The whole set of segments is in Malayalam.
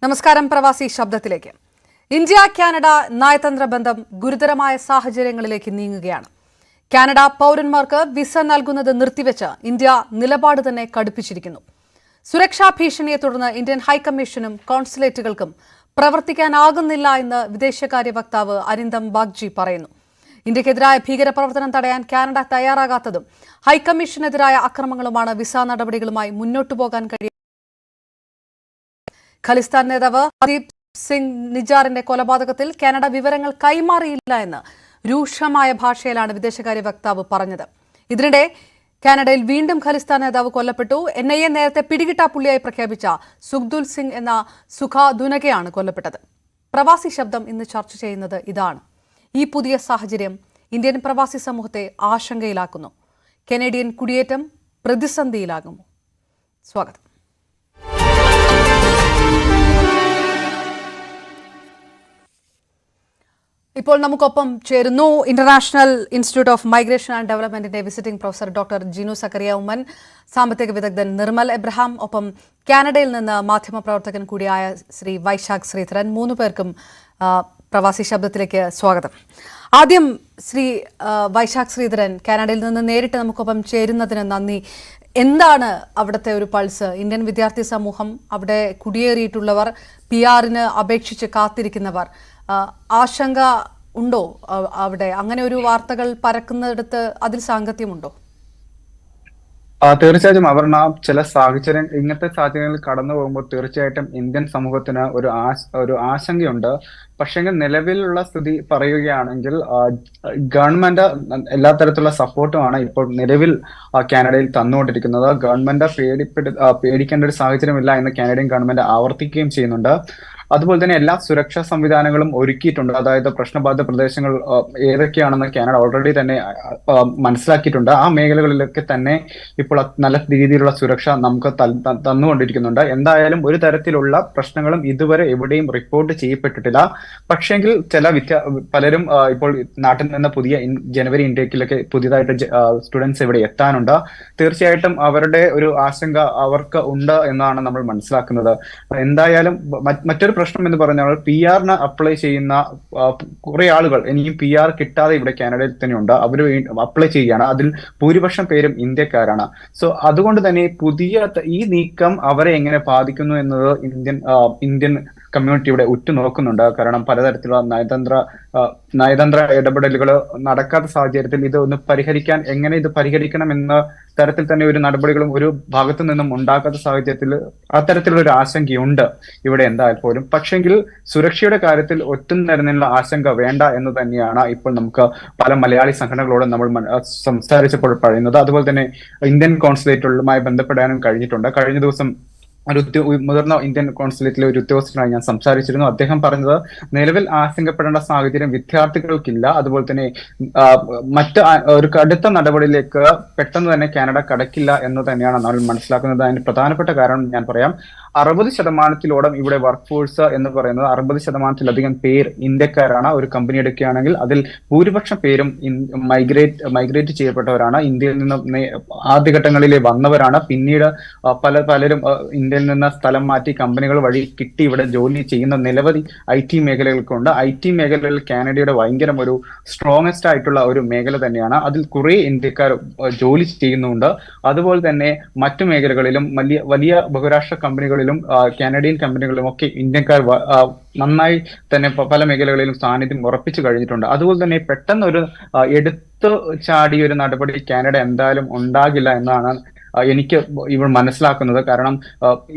നമസ്കാരം. പ്രവാസി ശബ്ദത്തിലേക്ക്. ഇന്ത്യ കാനഡ നയതന്ത്ര ബന്ധം ഗുരുതരമായ സാഹചര്യങ്ങളിലേക്ക് നീങ്ങുകയാണ്. കാനഡ പൗരന്മാർക്ക് വിസ നൽകുന്നത് നിർത്തിവെച്ച് ഇന്ത്യ നിലപാട് തന്നെ കടുപ്പിച്ചിരിക്കുന്നു. സുരക്ഷാ ഭീഷണിയെ തുടർന്ന് ഇന്ത്യൻ ഹൈക്കമ്മീഷനും കോൺസുലേറ്റുകൾക്കും പ്രവർത്തിക്കാനാകുന്നില്ല എന്ന് വിദേശകാര്യ വക്താവ് അരിന്ദം ബാഗ്ചി പറയുന്നു. ഇന്ത്യക്കെതിരായ ഭീകരപ്രവർത്തനം തടയാൻ കാനഡ തയ്യാറാകാത്തതും ഹൈക്കമ്മീഷനെതിരായ അക്രമങ്ങളുമാണ് വിസ നടപടികളുമായി മുന്നോട്ടു പോകാൻ കഴിയുന്നത്. ഖലിസ്ഥാൻ നേതാവ് ഹർദീപ് സിംഗ് നിജാറിന്റെ കൊലപാതകത്തിൽ കാനഡ വിവരങ്ങൾ കൈമാറിയില്ല എന്ന് രൂക്ഷമായ ഭാഷയിലാണ് വിദേശകാര്യ വക്താവ് പറഞ്ഞത്. ഇതിനിടെ കാനഡയിൽ വീണ്ടും ഖലിസ്ഥാൻ നേതാവ് കൊല്ലപ്പെട്ടു. NIA നേരത്തെ പിടികിട്ടാപ്പുള്ളിയായി പ്രഖ്യാപിച്ച സുഖ്ദുൽ സിംഗ് എന്ന സുഖ ദുനകയാണ് കൊല്ലപ്പെട്ടത്. പ്രവാസി ശബ്ദം ഇന്ന് ചർച്ച ചെയ്യുന്നത് ഇതാണ്. ഈ പുതിയ സാഹചര്യം ഇന്ത്യൻ പ്രവാസി സമൂഹത്തെ ആശങ്കയിലാക്കുന്നു. കനേഡിയൻ കുടിയേറ്റം പ്രതിസന്ധിയിലാകുമോ? സ്വാഗതം. ഇപ്പോൾ നമുക്കൊപ്പം ചേരുന്നു international institute of migration and ഡെവലപ്മെന്റിന്റെ visiting professor doctor Jinu Zachariah Oommen, സാമ്പത്തിക വിദഗ്ധൻ നിർമ്മൽ എബ്രഹാം, ഒപ്പം കാനഡയിൽ നിന്ന് മാധ്യമപ്രവർത്തകൻ കൂടിയായ ശ്രീ വൈശാഖ് ശ്രീധരൻ. 3 പേർക്കും പ്രവാസി ശബ്ദത്തിലേക്ക് സ്വാഗതം. ആദ്യം ശ്രീ വൈശാഖ് ശ്രീധരൻ, കാനഡയിൽ നിന്ന് നേരിട്ട് നമുക്കൊപ്പം ചേരുന്നതിന് നന്ദി. എന്താണ് അവിടുത്തെ ഒരു പൾസ്? ഇന്ത്യൻ വിദ്യാർത്ഥി സമൂഹം, അവിടെ കുടിയേറിയിട്ടുള്ളവർ, PR-ന് അപേക്ഷിച്ച് കാത്തിരിക്കുന്നവർ, ആശങ്ക ഉണ്ടോ അവിടെ? അങ്ങനെ ഒരു വാർത്തകൾ പരക്കുന്നിടത്ത് അതിൽ സാങ്കത്യമുണ്ടോ? തീർച്ചയായിട്ടും അപർണ, ചില സാഹചര്യം ഇങ്ങനത്തെ സാഹചര്യങ്ങളിൽ കടന്നു പോകുമ്പോൾ തീർച്ചയായിട്ടും ഇന്ത്യൻ സമൂഹത്തിന് ഒരു ആശങ്കയുണ്ട്. പക്ഷെങ്കിൽ നിലവിലുള്ള സ്ഥിതി പറയുകയാണെങ്കിൽ ഗവൺമെന്റ് എല്ലാ തരത്തിലുള്ള സപ്പോർട്ടുമാണ് ഇപ്പോൾ നിലവിൽ കാനഡയിൽ തന്നുകൊണ്ടിരിക്കുന്നത്. ഗവൺമെന്റ് പേടിക്കേണ്ട ഒരു സാഹചര്യമില്ല എന്ന് കാനഡിയൻ ഗവൺമെന്റ് ആവർത്തിക്കുകയും ചെയ്യുന്നുണ്ട്. അതുപോലെ തന്നെ എല്ലാ സുരക്ഷാ സംവിധാനങ്ങളും ഒരുക്കിയിട്ടുണ്ട്. അതായത് പ്രശ്നബാധിത പ്രദേശങ്ങൾ ഏതൊക്കെയാണെന്ന് കാനഡ ഓൾറെഡി തന്നെ മനസ്സിലാക്കിയിട്ടുണ്ട്. ആ മേഖലകളിലൊക്കെ തന്നെ ഇപ്പോൾ നല്ല രീതിയിലുള്ള സുരക്ഷ നമുക്ക് തന്നുകൊണ്ടിരിക്കുന്നുണ്ട്. എന്തായാലും ഒരു തരത്തിലുള്ള പ്രശ്നങ്ങളും ഇതുവരെ എവിടെയും റിപ്പോർട്ട് ചെയ്യപ്പെട്ടിട്ടില്ല. പക്ഷെങ്കിൽ പലരും ഇപ്പോൾ നാട്ടിൽ നിന്ന് പുതിയ ജനുവരി ഇൻടേക്കിലൊക്കെ പുതിയതായിട്ട് സ്റ്റുഡൻസ് ഇവിടെ എത്താനുണ്ട്. തീർച്ചയായിട്ടും അവരുടെ ഒരു ആശങ്ക അവർക്ക് ഉണ്ട് എന്നാണ് നമ്മൾ മനസ്സിലാക്കുന്നത്. എന്തായാലും മറ്റൊരു പ്രശ്നം എന്ന് പറഞ്ഞാൽ PR-ന് അപ്ലൈ ചെയ്യുന്ന കുറെ ആളുകൾ ഇനിയും PR കിട്ടാതെ ഇവിടെ കാനഡയിൽ തന്നെയുണ്ട്. അവർ അപ്ലൈ ചെയ്യുകയാണ്. അതിൽ ഭൂരിപക്ഷം പേരും ഇന്ത്യക്കാരാണ്. സോ അതുകൊണ്ട് തന്നെ ഈ നീക്കം അവരെ എങ്ങനെ ബാധിക്കുന്നു എന്നത് ഇന്ത്യൻ കമ്മ്യൂണിറ്റി ഇവിടെ ഉറ്റുനോക്കുന്നുണ്ട്. കാരണം പലതരത്തിലുള്ള നയതന്ത്ര ഇടപെടലുകൾ നടക്കാത്ത സാഹചര്യത്തിൽ എങ്ങനെ ഇത് പരിഹരിക്കണം എന്ന തരത്തിൽ തന്നെ ഒരു നടപടികളും ഒരു ഭാഗത്തു നിന്നും ഉണ്ടാക്കാത്ത സാഹചര്യത്തിൽ അത്തരത്തിലുള്ള ഒരു ആശങ്കയുണ്ട് ഇവിടെ എന്തായാലും പോലും. പക്ഷെങ്കിൽ സുരക്ഷയുടെ കാര്യത്തിൽ ഒറ്റും തരുന്നതിനുള്ള ആശങ്ക വേണ്ട എന്ന് തന്നെയാണ് ഇപ്പോൾ നമുക്ക് പല മലയാളി സംഘടനകളോടും നമ്മൾ സംസാരിച്ചപ്പോൾ പറയുന്നത്. അതുപോലെ തന്നെ ഇന്ത്യൻ കോൺസുലേറ്റുകളുമായി ബന്ധപ്പെടാനും കഴിഞ്ഞിട്ടുണ്ട്. കഴിഞ്ഞ ദിവസം മുതിർന്ന ഇന്ത്യൻ കോൺസുലേറ്റിലെ ഒരു ഉദ്യോഗസ്ഥനായി ഞാൻ സംസാരിച്ചിരുന്നു. അദ്ദേഹം പറഞ്ഞത് നിലവിൽ ആശങ്കപ്പെടേണ്ട സാഹചര്യം വിദ്യാർത്ഥികൾക്കില്ല. അതുപോലെ തന്നെ ഒരു കടുത്ത നടപടിയിലേക്ക് പെട്ടെന്ന് തന്നെ കാനഡ കടക്കില്ല എന്ന് തന്നെയാണ് നമ്മൾ മനസ്സിലാക്കുന്നത്. അതിന് പ്രധാനപ്പെട്ട കാരണം ഞാൻ പറയാം. 60% ഇവിടെ വർക്ക് ഫോഴ്സ് എന്ന് പറയുന്നത് 60%-ലധികം പേർ ഇന്ത്യക്കാരാണ്. ഒരു കമ്പനി എടുക്കുകയാണെങ്കിൽ അതിൽ ഭൂരിപക്ഷം പേരും മൈഗ്രേറ്റ് ചെയ്യപ്പെട്ടവരാണ്. ഇന്ത്യയിൽ നിന്ന് ആദ്യഘട്ടങ്ങളിലെ വന്നവരാണ്. പിന്നീട് പലരും ഇന്ത്യയിൽ നിന്ന് സ്ഥലം മാറ്റി കമ്പനികൾ വഴി കിട്ടി ഇവിടെ ജോലി ചെയ്യുന്ന നിരവധി IT മേഖലകൾക്കുണ്ട്. IT മേഖലയിൽ കാനഡയുടെ ഭയങ്കര ഒരു സ്ട്രോങ്ങസ്റ്റ് ആയിട്ടുള്ള ഒരു മേഖല തന്നെയാണ്. അതിൽ കുറെ ഇന്ത്യക്കാർ ജോലി ചെയ്യുന്നുണ്ട്. അതുപോലെ തന്നെ മറ്റു മേഖലകളിലും വലിയ ബഹുരാഷ്ട്ര കമ്പനികളിലും കാനഡിയൻ കമ്പനികളിലും ഒക്കെ ഇന്ത്യക്കാർ നന്നായി തന്നെ പല മേഖലകളിലും സാന്നിധ്യം ഉറപ്പിച്ചു കഴിഞ്ഞിട്ടുണ്ട്. അതുപോലെ തന്നെ പെട്ടെന്ന് ഒരു എടുത്തു ചാടിയ ഒരു നടപടി കാനഡ എന്തായാലും ഉണ്ടാകില്ല എന്നാണ് എനിക്ക് ഇവിടെ മനസ്സിലാക്കുന്നത്. കാരണം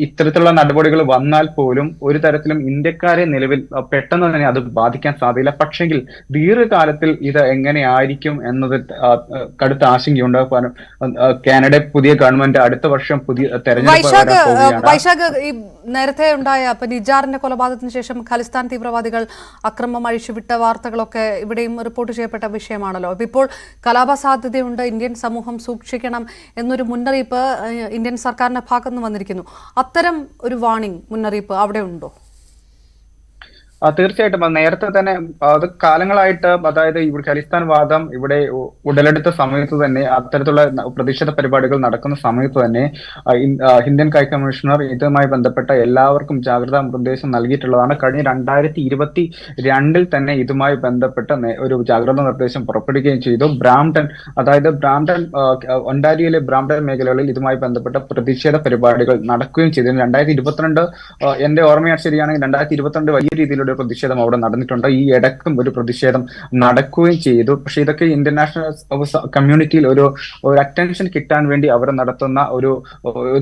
ഇത്തരത്തിലുള്ള നടപടികൾ വന്നാൽ പോലും ഒരു തരത്തിലും ഇന്ത്യക്കാരെ നിലവിൽ പെട്ടെന്ന് തന്നെ അത് ബാധിക്കാൻ സാധ്യതയില്ല. പക്ഷെങ്കിൽ ദീർഘകാലത്തിൽ ഇത് എങ്ങനെയായിരിക്കും എന്നത് കടുത്ത ആശങ്കയുണ്ട്. കാനഡ പുതിയ ഗവൺമെന്റ് അടുത്ത വർഷം പുതിയ തെരഞ്ഞെടുപ്പ്. വൈശാഖ്, ഈ നേരത്തെ ഉണ്ടായ നിജാറിന്റെ കൊലപാതകത്തിന് ശേഷം ഖലിസ്ഥാൻ തീവ്രവാദികൾ അക്രമം അഴിച്ചുവിട്ട വാർത്തകളൊക്കെ ഇവിടെയും റിപ്പോർട്ട് ചെയ്യപ്പെട്ട വിഷയമാണല്ലോ. ഇപ്പോൾ കലാപ സാധ്യതയുണ്ട്, ഇന്ത്യൻ സമൂഹം സൂക്ഷിക്കണം എന്നൊരു മുന്നറിയിപ്പ് ഇന്ത്യൻ സർക്കാരിന്റെ ഭാഗത്തുനിന്ന് വന്നിരിക്കുന്നു. അത്തരം ഒരു വാർണിംഗ് മുന്നറിയിപ്പ് അവിടെ ഉണ്ടോ? തീർച്ചയായിട്ടും അത് നേരത്തെ തന്നെ അത് കാലങ്ങളായിട്ട്, അതായത് ഇവിടെ ഖലിസ്ഥാൻ വാദം ഇവിടെ ഉടലെടുത്ത സമയത്ത് തന്നെ, അത്തരത്തിലുള്ള പ്രതിഷേധ പരിപാടികൾ നടക്കുന്ന സമയത്ത് തന്നെ ഇന്ത്യൻ ഹൈ കമ്മീഷണർ ഇതുമായി ബന്ധപ്പെട്ട എല്ലാവർക്കും ജാഗ്രതാ നിർദ്ദേശം നൽകിയിട്ടുള്ളതാണ്. കഴിഞ്ഞ 2022 തന്നെ ഇതുമായി ബന്ധപ്പെട്ട ഒരു ജാഗ്രതാ നിർദ്ദേശം പുറപ്പെടുവിക്കുകയും ചെയ്തു. ഒണ്ടാരിയോയിലെ ബ്രാംപ്ടൺ മേഖലകളിൽ ഇതുമായി ബന്ധപ്പെട്ട പ്രതിഷേധ പരിപാടികൾ നടക്കുകയും ചെയ്തു. 2022 എന്റെ ഓർമ്മയാണ് ശരിയാണെങ്കിൽ 2022 വലിയ രീതിയിലുള്ള ഒരു പ്രതിഷേധം അവിടെ നടന്നിട്ടുണ്ട്. ഈ ഇടയ്ക്കും ഒരു പ്രതിഷേധം നടക്കുകയും ചെയ്തു. പക്ഷെ ഇതൊക്കെ ഇന്റർനാഷണൽ കമ്മ്യൂണിറ്റിയിൽ ഒരു അറ്റൻഷൻ കിട്ടാൻ വേണ്ടി അവർ നടത്തുന്ന ഒരു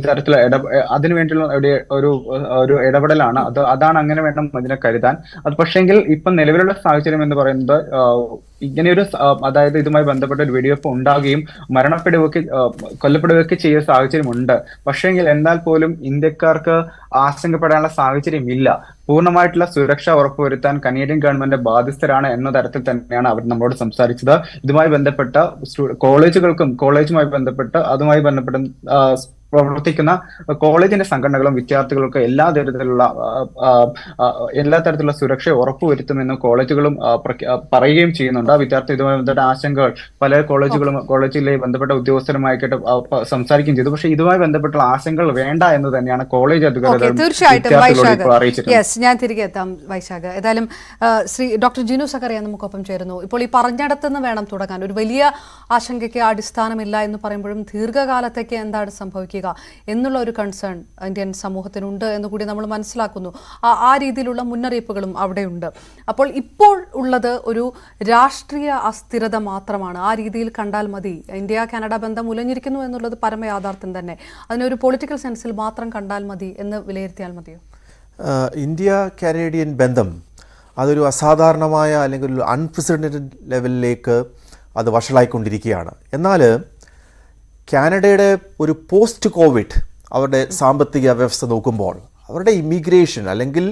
തരത്തിലുള്ള അതിനുവേണ്ടിയുള്ള ഒരു ഇടപെടലാണ്. അതാണ്, അങ്ങനെ വേണം അതിനെ കരുതാൻ. അത് പക്ഷെങ്കിൽ ഇപ്പം നിലവിലുള്ള സാഹചര്യം എന്ന് പറയുന്നത് ഇങ്ങനെയൊരു അതായത് ഇതുമായി ബന്ധപ്പെട്ട ഒരു വെടിവെപ്പ് ഉണ്ടാകുകയും കൊല്ലപ്പെടുകയൊക്കെ ചെയ്ത സാഹചര്യമുണ്ട്. പക്ഷെങ്കിൽ എന്നാൽ പോലും ഇന്ത്യക്കാർക്ക് ആശങ്കപ്പെടാനുള്ള സാഹചര്യമില്ല. പൂർണ്ണമായിട്ടുള്ള സുരക്ഷ ഉറപ്പുവരുത്താൻ കനേഡിയൻ ഗവൺമെന്റ് ബാധ്യസ്ഥരാണ് എന്ന തരത്തിൽ തന്നെയാണ് അവർ നമ്മളോട് സംസാരിച്ചത്. ഇതുമായി ബന്ധപ്പെട്ട കോളേജുമായി ബന്ധപ്പെട്ട് അതുമായി ബന്ധപ്പെട്ട പ്രവർത്തിക്കുന്ന കോളേജിന്റെ സംഘടനകളും വിദ്യാർത്ഥികൾക്കും എല്ലാ തരത്തിലുള്ള സുരക്ഷ ഉറപ്പുവരുത്തുമെന്ന് കോളേജുകളും പറയുകയും ചെയ്യുന്നുണ്ട്. വിദ്യാർത്ഥി ഇതുമായി ബന്ധപ്പെട്ട ആശങ്കകൾ പല കോളേജിലെ ബന്ധപ്പെട്ട ഉദ്യോഗസ്ഥരുമായിട്ട് സംസാരിക്കുകയും ചെയ്തു. പക്ഷേ ഇതുമായി ബന്ധപ്പെട്ടുള്ള ആശങ്കകൾ വേണ്ട എന്ന് തന്നെയാണ് കോളേജ് അധികൃതർ യെസ്, ഞാൻ തിരികെ എത്താം വൈശാഖ്. ഏതായാലും ശ്രീ ഡോക്ടർ ജിനു സക്കറിയ നമുക്കൊപ്പം ചേരുന്നു. ഇപ്പോൾ ഈ പറഞ്ഞിടത്തുനിന്ന് വേണം തുടങ്ങാൻ. ഒരു വലിയ ആശങ്കയ്ക്ക് അടിസ്ഥാനമില്ല എന്ന് പറയുമ്പോഴും ദീർഘകാലത്തേക്ക് എന്താണ് സംഭവിക്കുക എന്നുള്ള ഒരു കൺസേൺ ഇന്ത്യൻ സമൂഹത്തിനുണ്ട് എന്ന് കൂടി നമ്മൾ മനസ്സിലാക്കുന്നു. ആ രീതിയിലുള്ള മുന്നറിയിപ്പുകളും അവിടെയുണ്ട്. അപ്പോൾ ഇപ്പോൾ ഉള്ളത് ഒരു രാഷ്ട്രീയ അസ്ഥിരത മാത്രമാണ്. ആ രീതിയിൽ കണ്ടാൽ മതി. ഇന്ത്യ കാനഡ ബന്ധം ഉലഞ്ഞിരിക്കുന്നു എന്നുള്ളത് പരമയാഥാർത്ഥ്യം തന്നെ. അതിനൊരു പൊളിറ്റിക്കൽ സെൻസിൽ മാത്രം കണ്ടാൽ മതി എന്ന് വിലയിരുത്തിയാൽ മതിയോ? ഇന്ത്യ കാനേഡിയൻ ബന്ധം അതൊരു അസാധാരണമായ അല്ലെങ്കിൽ ഒരു അൺപ്രസിഡന്റഡ് ലെവലിലേക്ക് അത് വഷളായിക്കൊണ്ടിരിക്കുകയാണ്. എന്നാൽ കാനഡയുടെ ഒരു പോസ്റ്റ് കോവിഡ് അവരുടെ സാമ്പത്തിക വ്യവസ്ഥ നോക്കുമ്പോൾ അവരുടെ ഇമിഗ്രേഷൻ അല്ലെങ്കിൽ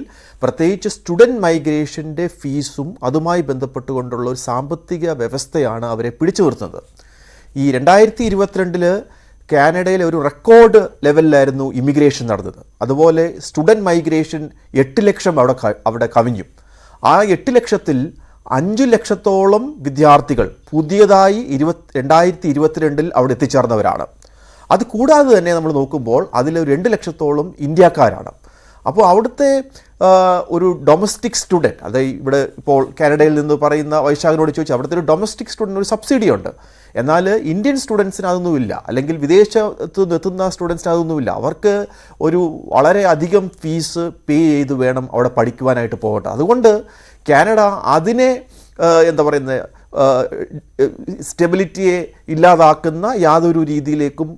പ്രത്യേകിച്ച് സ്റ്റുഡൻറ്റ് മൈഗ്രേഷൻ്റെ ഫീസും അതുമായി ബന്ധപ്പെട്ടുകൊണ്ടുള്ള ഒരു സാമ്പത്തിക വ്യവസ്ഥയാണ് അവരെ പിടിച്ചു നിർത്തുന്നത്. ഈ 2022 കാനഡയിൽ ഒരു റെക്കോർഡ് ലെവലിലായിരുന്നു ഇമിഗ്രേഷൻ നടന്നത്. അതുപോലെ സ്റ്റുഡൻറ്റ് മൈഗ്രേഷൻ 8 ലക്ഷം അവിടെ കവിഞ്ഞു. ആ 8 ലക്ഷത്തിൽ 5 ലക്ഷത്തോളം വിദ്യാർത്ഥികൾ പുതിയതായി 2022 അവിടെ എത്തിച്ചേർന്നവരാണ്. അത് കൂടാതെ തന്നെ നമ്മൾ നോക്കുമ്പോൾ അതിൽ 2 ലക്ഷത്തോളം ഇന്ത്യക്കാരാണ്. അപ്പോൾ അവിടുത്തെ ഒരു ഡൊമസ്റ്റിക് സ്റ്റുഡൻറ്റ്, അതായത് ഇവിടെ ഇപ്പോൾ കാനഡയിൽ നിന്ന് പറയുന്ന വൈശാഖിനോട് ചോദിച്ചാൽ അവിടുത്തെ ഒരു ഡൊമസ്റ്റിക് സ്റ്റുഡൻറ്റ് ഒരു സബ്സിഡി ഉണ്ട്. എന്നാൽ ഇന്ത്യൻ സ്റ്റുഡൻസിന് അതൊന്നുമില്ല, അല്ലെങ്കിൽ വിദേശത്ത് എത്തുന്ന സ്റ്റുഡൻസിന് അതൊന്നുമില്ല. അവർക്ക് ഒരു വളരെ അധികം ഫീസ് പേ ചെയ്ത് വേണം അവിടെ പഠിക്കുവാനായിട്ട് പോകട്ടെ. അതുകൊണ്ട് കാനഡ അതിനെ എന്താ പറയുന്നത് സ്റ്റെബിലിറ്റിയെ ഇല്ലാതാക്കുന്ന യാതൊരു രീതിയിലേക്കും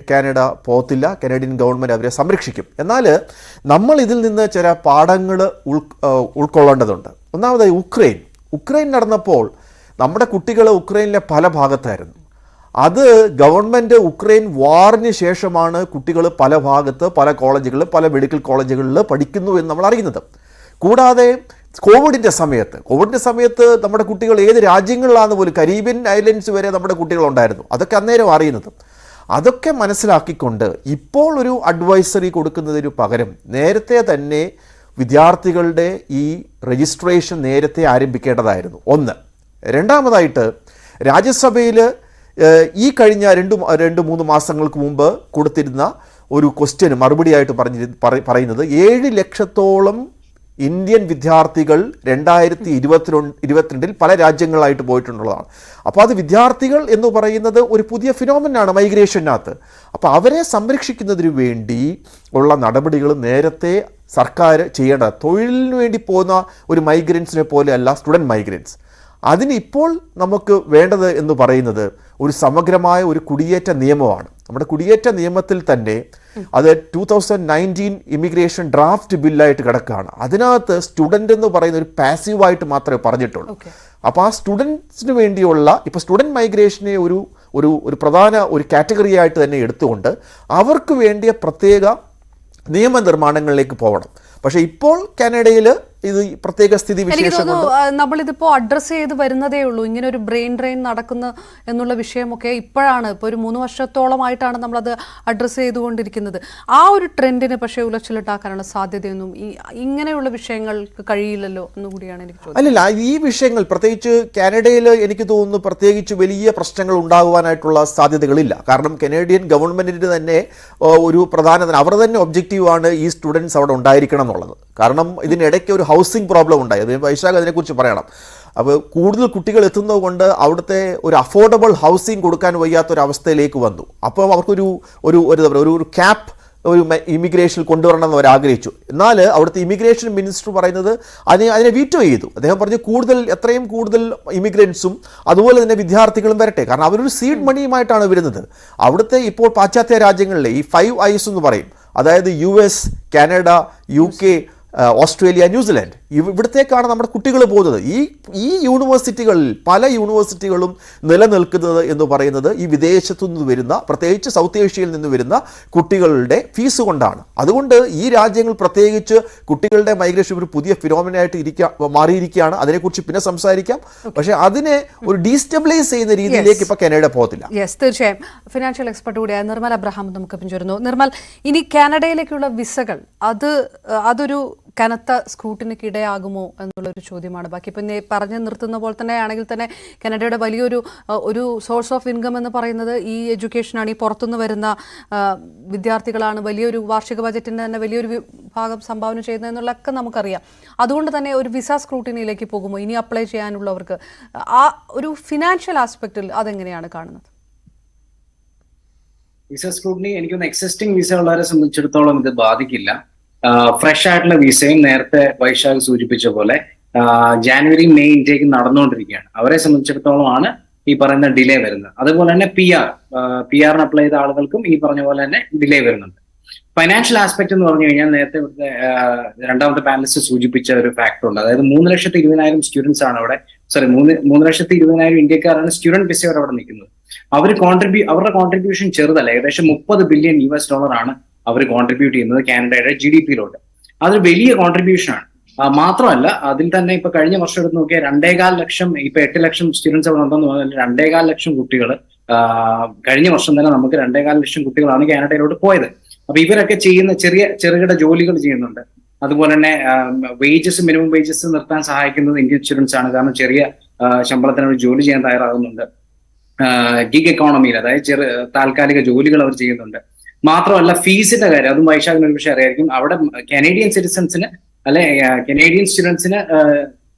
കാനഡ പോകത്തില്ല. കാനഡിയൻ ഗവൺമെൻറ് അവരെ സംരക്ഷിക്കും. എന്നാൽ നമ്മൾ ഇതിൽ നിന്ന് ചില പാഠങ്ങൾ ഉൾക്കൊള്ളേണ്ടതുണ്ട്. ഒന്നാമതായി ഉക്രൈൻ നടന്നപ്പോൾ നമ്മുടെ കുട്ടികൾ ഉക്രൈനിലെ പല ഭാഗത്തായിരുന്നു. അത് ഗവൺമെൻറ് ഉക്രൈൻ വാറിന് ശേഷമാണ് കുട്ടികൾ പല ഭാഗത്ത് പല കോളേജുകളിൽ പല മെഡിക്കൽ കോളേജുകളിൽ പഠിക്കുന്നു എന്ന് നമ്മൾ അറിയുന്നത്. കൂടാതെ കോവിഡിൻ്റെ സമയത്ത് നമ്മുടെ കുട്ടികൾ ഏത് രാജ്യങ്ങളിലാണെന്ന് പോലും, കരീബിയൻ ഐലൻഡ്സ് വരെ നമ്മുടെ കുട്ടികളുണ്ടായിരുന്നു. അതൊക്കെ അന്നേരം അറിയുന്നത്. അതൊക്കെ മനസ്സിലാക്കിക്കൊണ്ട് ഇപ്പോൾ ഒരു അഡ്വൈസറി കൊടുക്കുന്നതിന് പകരം നേരത്തെ തന്നെ വിദ്യാർത്ഥികളുടെ ഈ രജിസ്ട്രേഷൻ നേരത്തെ ആരംഭിക്കേണ്ടതായിരുന്നു. ഒന്ന്. രണ്ടാമതായിട്ട് രാജ്യസഭയിൽ ഈ കഴിഞ്ഞ 2-3 മാസങ്ങൾക്ക് മുമ്പ് കൊടുത്തിരുന്ന ഒരു ക്വസ്റ്റ്യന് മറുപടിയായിട്ട് പറയുന്നത് 7 ലക്ഷത്തോളം ഇന്ത്യൻ വിദ്യാർത്ഥികൾ 2022 പല രാജ്യങ്ങളായിട്ട് പോയിട്ടുള്ളതാണ്. അപ്പോൾ അത് വിദ്യാർത്ഥികൾ എന്ന് പറയുന്നത് ഒരു പുതിയ ഫിനോമിനാണ് മൈഗ്രേഷനകത്ത്. അപ്പോൾ അവരെ സംരക്ഷിക്കുന്നതിന് വേണ്ടി ഉള്ള നടപടികൾ നേരത്തെ സർക്കാർ ചെയ്യേണ്ടത്. തൊഴിലിന് വേണ്ടി പോകുന്ന ഒരു മൈഗ്രൻസിനെ പോലെയല്ല സ്റ്റുഡൻറ്റ് മൈഗ്രൻസ്. അതിനിപ്പോൾ നമുക്ക് വേണ്ടത് എന്ന് പറയുന്നത് ഒരു സമഗ്രമായ ഒരു കുടിയേറ്റ നിയമമാണ്. നമ്മുടെ കുടിയേറ്റ നിയമത്തിൽ തന്നെ അത് 2019 ഇമിഗ്രേഷൻ ഡ്രാഫ്റ്റ് ബില്ലായിട്ട് കിടക്കുകയാണ്. അതിനകത്ത് സ്റ്റുഡൻ്റ് എന്ന് പറയുന്ന ഒരു പാസീവായിട്ട് മാത്രമേ പറഞ്ഞിട്ടുള്ളൂ. അപ്പോൾ ആ സ്റ്റുഡൻസിന് വേണ്ടിയുള്ള ഇപ്പോൾ സ്റ്റുഡൻറ്റ് മൈഗ്രേഷനെ ഒരു പ്രധാന ഒരു കാറ്റഗറി ആയിട്ട് തന്നെ എടുത്തുകൊണ്ട് അവർക്ക് വേണ്ടിയ പ്രത്യേക നിയമനിർമ്മാണങ്ങളിലേക്ക് പോകണം. പക്ഷേ ഇപ്പോൾ കാനഡയിൽ ഇത് പ്രത്യേക സ്ഥിതി എനിക്ക് വിശേഷം തോന്നുന്നു നമ്മളിതിപ്പോ അഡ്രസ് ചെയ്ത് വരുന്നതേ ഉള്ളൂ. ഇങ്ങനെ ഒരു ബ്രെയിൻ ഡ്രെയിൻ നടക്കുന്ന എന്നുള്ള വിഷയമൊക്കെ ഇപ്പോഴാണ്, ഇപ്പോൾ ഒരു 3 വർഷത്തോളമായിട്ടാണ് നമ്മളത് അഡ്രസ്സ് ചെയ്തുകൊണ്ടിരിക്കുന്നത്. ആ ഒരു ട്രെൻഡിന് പക്ഷേ ഉലച്ചിലിട്ടാക്കാനുള്ള സാധ്യതയൊന്നും ഇങ്ങനെയുള്ള വിഷയങ്ങൾക്ക് കഴിയില്ലല്ലോ എന്നുകൂടിയാണ് എനിക്ക് ചോദിച്ചത്. അല്ലല്ല, ഈ വിഷയങ്ങൾ പ്രത്യേകിച്ച് കാനഡയിൽ എനിക്ക് തോന്നുന്നു പ്രത്യേകിച്ച് വലിയ പ്രശ്നങ്ങൾ ഉണ്ടാകുവാനായിട്ടുള്ള സാധ്യതകളില്ല. കാരണം കനേഡിയൻ ഗവൺമെന്റിന് തന്നെ ഒരു പ്രധാന അവർ തന്നെ ഒബ്ജക്റ്റീവാണ് ഈ സ്റ്റുഡൻസ് അവിടെ ഉണ്ടായിരിക്കണം എന്നുള്ളത്. കാരണം ഇതിനിടയ്ക്ക് ഒരു ഹൗസിംഗ് പ്രോബ്ലം ഉണ്ടായി, അത് വൈശാഖ് അതിനെക്കുറിച്ച് പറയണം. അപ്പോൾ കൂടുതൽ കുട്ടികൾ എത്തുന്നത് കൊണ്ട് അവിടുത്തെ ഒരു അഫോർഡബിൾ ഹൗസിംഗ് കൊടുക്കാൻ വയ്യാത്തൊരവസ്ഥയിലേക്ക് വന്നു. അപ്പോൾ അവർക്കൊരു ഒരു ഒരു ക്യാപ്പ് ഒരു ഇമിഗ്രേഷനിൽ കൊണ്ടുവരണമെന്ന് അവർ ആഗ്രഹിച്ചു. എന്നാൽ അവിടുത്തെ ഇമിഗ്രേഷൻ മിനിസ്റ്റർ പറയുന്നത് അതിനെ വീറ്റോ ചെയ്തു. അദ്ദേഹം പറഞ്ഞു എത്രയും കൂടുതൽ ഇമിഗ്രൻസും അതുപോലെ തന്നെ വിദ്യാർത്ഥികളും വരട്ടെ. കാരണം അവരൊരു സീഡ് മണിയുമായിട്ടാണ് വരുന്നത്. അവിടുത്തെ ഇപ്പോൾ പാശ്ചാത്യ രാജ്യങ്ങളിലെ ഈ 5 Eyes എന്ന് പറയും, അതായത് US, Canada, UK, Australia, New Zealand, ഇവിടത്തേക്കാണ് നമ്മുടെ കുട്ടികൾ പോകുന്നത്. ഈ യൂണിവേഴ്സിറ്റികളിൽ പല യൂണിവേഴ്സിറ്റികളും നിലനിൽക്കുന്നത് എന്ന് പറയുന്നത് ഈ വിദേശത്തു നിന്ന് വരുന്ന, പ്രത്യേകിച്ച് സൗത്ത് ഏഷ്യയിൽ നിന്ന് വരുന്ന കുട്ടികളുടെ ഫീസ് കൊണ്ടാണ്. അതുകൊണ്ട് ഈ രാജ്യങ്ങൾ പ്രത്യേകിച്ച് കുട്ടികളുടെ മൈഗ്രേഷൻ ഒരു പുതിയ ഫിനോമിനായിട്ട് മാറിയിരിക്കുകയാണ്. അതിനെക്കുറിച്ച് പിന്നെ സംസാരിക്കാം. പക്ഷേ അതിനെ ഒരു ഡീസ്റ്റെബിലൈസ് ചെയ്യുന്ന രീതിയിലേക്ക് ഇപ്പൊ കാനഡ പോകത്തില്ല. യെസ്, തീർച്ചയായും. ഫിനാൻഷ്യൽ എക്സ്പെർട്ട് കൂടിയായ നിർമ്മൽ അബ്രഹാം നമുക്ക് പിന്തുടരുന്നു. നിർമ്മൽ, ഇനി കാനഡയിലേക്കുള്ള വിസകൾ അതൊരു കനത്ത സ്ക്രൂട്ടിനിക്ക് ഇടയാകുമോ എന്നുള്ളൊരു ചോദ്യമാണ്. ബാക്കി ഇപ്പം പറഞ്ഞു നിർത്തുന്ന പോലെ തന്നെ ആണെങ്കിൽ തന്നെ കാനഡയുടെ വലിയൊരു സോഴ്സ് ഓഫ് ഇൻകം എന്ന് പറയുന്നത് ഈ എഡ്യൂക്കേഷനാണ്. ഈ പുറത്തുനിന്ന് വരുന്ന വിദ്യാർത്ഥികളാണ് വലിയൊരു വാർഷിക ബജറ്റിൻ്റെ തന്നെ വലിയൊരു ഭാഗം സംഭാവന ചെയ്യുന്നത് എന്നുള്ളതൊക്കെ നമുക്കറിയാം. അതുകൊണ്ട് തന്നെ ഒരു വിസ സ്ക്രൂട്ടിനിയിലേക്ക് പോകുമോ ഇനി അപ്ലൈ ചെയ്യാനുള്ളവർക്ക്? ആ ഒരു ഫിനാൻഷ്യൽ ആസ്പെക്റ്റിൽ അതെങ്ങനെയാണ് കാണുന്നത്? വിസ സ്ക്രൂട്ടിനി എനിക്കൊന്ന് എക്സിസ്റ്റിംഗ് വിസ ഉള്ളവരെ സംബന്ധിച്ചിടത്തോളം ഇത് ബാധിക്കില്ല. ഫ്രഷ് ആയിട്ടുള്ള വിസയും നേരത്തെ വൈശാഖ് സൂചിപ്പിച്ച പോലെ ജാനുവരി മെയ് ഇൻടേക്ക് നടന്നുകൊണ്ടിരിക്കുകയാണ്. അവരെ സംബന്ധിച്ചിടത്തോളമാണ് ഈ പറയുന്ന ഡിലേ വരുന്നത്. അതുപോലെ തന്നെ PR അപ്ലൈ ചെയ്ത ആളുകൾക്കും ഈ പറഞ്ഞ പോലെ തന്നെ ഡിലേ വരുന്നുണ്ട്. ഫൈനാൻഷ്യൽ ആസ്പെക്ട് എന്ന് പറഞ്ഞു കഴിഞ്ഞാൽ നേരത്തെ ഇവിടുത്തെ രണ്ടാമത്തെ പാനലിസ്റ്റ് സൂചിപ്പിച്ച ഒരു ഫാക്ടർ ഉണ്ട്. അതായത് 3,20,000 സ്റ്റുഡൻസ് ആണ് അവിടെ, 3,20,000 ഇന്ത്യക്കാരാണ് സ്റ്റുഡന്റ് വിസയോടെ അവിടെ നിൽക്കുന്നത്. അവരുടെ കോൺട്രിബ്യൂഷൻ ചെറുതല്ല, ഏകദേശം $30 ബില്യൺ ആണ് അവർ കോൺട്രിബ്യൂട്ട് ചെയ്യുന്നത് കാനഡയുടെ GDP-യിലോട്ട്. അതൊരു വലിയ കോൺട്രിബ്യൂഷനാണ്. മാത്രമല്ല അതിൽ തന്നെ ഇപ്പൊ കഴിഞ്ഞ വർഷം എടുത്ത് നോക്കിയാൽ 2.25 ലക്ഷം, ഇപ്പൊ 8 ലക്ഷം സ്റ്റുഡൻസ് അവിടെ ഉണ്ടെന്ന് പറഞ്ഞാൽ 2.25 ലക്ഷം കുട്ടികൾ കഴിഞ്ഞ വർഷം തന്നെ നമുക്ക് 2.25 ലക്ഷം കുട്ടികളാണ് കാനഡയിലോട്ട് പോയത്. അപ്പൊ ഇവരൊക്കെ ചെയ്യുന്ന ചെറുകിട ജോലികൾ ചെയ്യുന്നുണ്ട്. അതുപോലെ തന്നെ മിനിമം വേജസ് നിർത്താൻ സഹായിക്കുന്നത് ഇന്ത്യൻ സ്റ്റുഡൻസ് ആണ്. കാരണം ചെറിയ ശമ്പളത്തിന് അവർ ജോലി ചെയ്യാൻ തയ്യാറാകുന്നുണ്ട്. ഗിഗ് എക്കോണമിയിൽ, അതായത് താൽക്കാലിക ജോലികൾ അവർ ചെയ്യുന്നുണ്ട്. മാത്രമല്ല ഫീസിന്റെ കാര്യം, അതും വൈശാഖിന് ഒരു പക്ഷേ അറിയായിരിക്കും. അവിടെ കനേഡിയൻ സിറ്റിസൺസിന് കനേഡിയൻ സ്റ്റുഡൻസിന്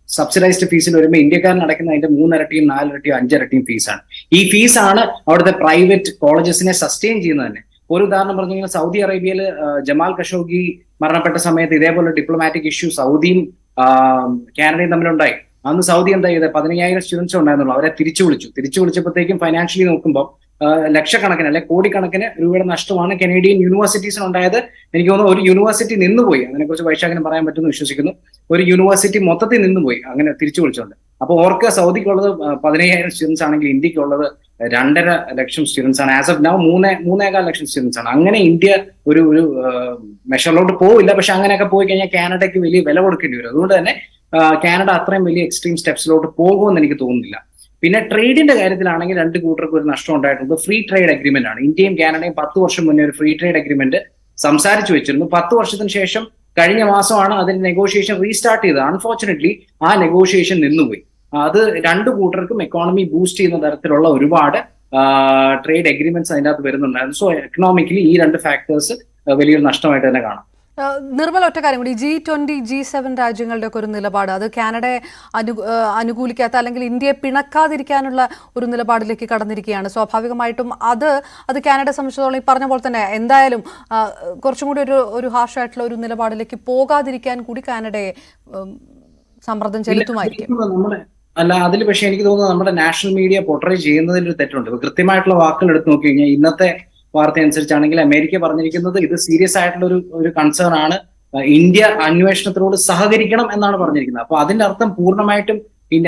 സബ്സിഡൈസ്ഡ് ഫീസിൽ വരുമ്പോൾ ഇന്ത്യക്കാരൻ അടയ്ക്കുന്ന അതിന്റെ 3 ഇരട്ടിയും 4 ഇരട്ടിയും 5 ഇരട്ടിയും ഫീസാണ്. ഈ ഫീസാണ് അവിടുത്തെ പ്രൈവറ്റ് കോളേജസിനെ സസ്റ്റെയിൻ ചെയ്യുന്നത് തന്നെ. ഒരു ഉദാഹരണം പറഞ്ഞു കഴിഞ്ഞാൽ സൗദി അറേബ്യയിൽ ജമാൽ ഖഷോഗി മരണപ്പെട്ട സമയത്ത് ഇതേപോലെ ഡിപ്ലോമാറ്റിക് ഇഷ്യൂ സൗദിയും കാനഡയും തമ്മിലുണ്ടായി. അന്ന് സൗദി എന്താ ചെയ്തത്? 15,000 സ്റ്റുഡൻസ് ഉണ്ടായിരുന്നുള്ളൂ. അവരെ തിരിച്ചു വിളിച്ചപ്പോഴത്തേക്കും ഫൈനാൻഷ്യലി നോക്കുമ്പോൾ ലക്ഷക്കണക്കിന് അല്ലെ കോടിക്കണക്കിന് രൂപയുടെ നഷ്ടമാണ് കനേഡിയൻ യൂണിവേഴ്സിറ്റീസിന് ഉണ്ടായത്. എനിക്ക് തോന്നുന്നു ഒരു യൂണിവേഴ്സിറ്റി നിന്നുപോയി. അതിനെക്കുറിച്ച് വൈശാഖിന് പറയാൻ പറ്റുമെന്ന് വിശ്വസിക്കുന്നു. ഒരു യൂണിവേഴ്സിറ്റി മൊത്തത്തിൽ നിന്നുപോയി അങ്ങനെ തിരിച്ചു വിളിച്ചുകൊണ്ട്. അപ്പൊ ഓർക്ക് സൗദിക്കുള്ളത് 15,000 സ്റ്റുഡൻസ് ആണെങ്കിൽ ഇന്ത്യക്കുള്ളത് 2.5 ലക്ഷം സ്റ്റുഡൻസ് ആണ്. As of now 3.25 lakh students ആണ്. അങ്ങനെ ഇന്ത്യ ഒരു മെഷറിലോട്ട് പോവില്ല. പക്ഷെ അങ്ങനെയൊക്കെ പോയി കഴിഞ്ഞാൽ കാനഡയ്ക്ക് വലിയ വില കൊടുക്കേണ്ടി വരും. അതുകൊണ്ട് തന്നെ കാനഡ അത്രയും വലിയ എക്സ്ട്രീം സ്റ്റെപ്സിലോട്ട് പോകുമെന്ന് എനിക്ക് തോന്നുന്നില്ല. പിന്നെ ട്രേഡിന്റെ കാര്യത്തിലാണെങ്കിൽ 2 കൂട്ടർക്കും ഒരു നഷ്ടം ഉണ്ടായിട്ടുണ്ട്. ഫ്രീ ട്രേഡ് അഗ്രിമെന്റ് ആണ്. ഇന്ത്യയും കാനഡയും 10 വർഷം മുന്നേ ഒരു ഫ്രീ ട്രേഡ് അഗ്രിമെന്റ് സംസാരിച്ചു വെച്ചിരുന്നു. 10 വർഷത്തിന് ശേഷം കഴിഞ്ഞ മാസമാണ് അതിന്റെ നെഗോഷിയേഷൻ റീസ്റ്റാർട്ട് ചെയ്തത്. അൺഫോർച്ചുനേറ്റ്ലി ആ നെഗോഷിയേഷൻ നിന്നുപോയി. അത് 2 കൂട്ടർക്കും എക്കോണമി ബൂസ്റ്റ് ചെയ്യുന്ന തരത്തിലുള്ള ഒരുപാട് ട്രേഡ് അഗ്രിമെന്റ്സ് അതിൻ്റെ അകത്ത് വരുന്നുണ്ടായിരുന്നു. സോ എക്കണോമിക്കലി ഈ 2 ഫാക്ടേഴ്സ് വലിയൊരു നഷ്ടമായിട്ട് തന്നെ കാണാം. നിർമ്മൽ, ഒറ്റ കാര്യം കൂടി, G20, G7 രാജ്യങ്ങളുടെ ഒക്കെ ഒരു നിലപാട്, അത് കാനഡയെ അനുകൂലിക്കാത്ത അല്ലെങ്കിൽ ഇന്ത്യയെ പിണക്കാതിരിക്കാനുള്ള ഒരു നിലപാടിലേക്ക് കടന്നിരിക്കുകയാണ്. സ്വാഭാവികമായിട്ടും അത് കാനഡയെ സംബന്ധിച്ചിടത്തോളം ഈ പറഞ്ഞ പോലെ തന്നെ എന്തായാലും കുറച്ചും കൂടി ഒരു ഹാർഷായിട്ടുള്ള ഒരു നിലപാടിലേക്ക് പോകാതിരിക്കാൻ കൂടി കാനഡയെ സമ്മർദ്ദം ചെലുത്തുമായിരിക്കും. അല്ല, അതിൽ പക്ഷേ എനിക്ക് തോന്നുന്നത് നമ്മുടെ നാഷണൽ മീഡിയ പോർട്രേ ചെയ്യുന്നതിൽ ഒരു തെറ്റുണ്ട്. കൃത്യമായിട്ടുള്ള വാക്കുകൾ എടുത്ത് നോക്കി കഴിഞ്ഞാൽ ഇന്നത്തെ വാർത്ത അനുസരിച്ചാണെങ്കിൽ അമേരിക്ക പറഞ്ഞിരിക്കുന്നത് ഇത് സീരിയസ് ആയിട്ടുള്ള ഒരു കൺസേൺ ആണ്, ഇന്ത്യ അന്വേഷണത്തിനോട് സഹകരിക്കണം എന്നാണ് പറഞ്ഞിരിക്കുന്നത്. അപ്പൊ അതിന്റെ അർത്ഥം പൂർണ്ണമായിട്ടും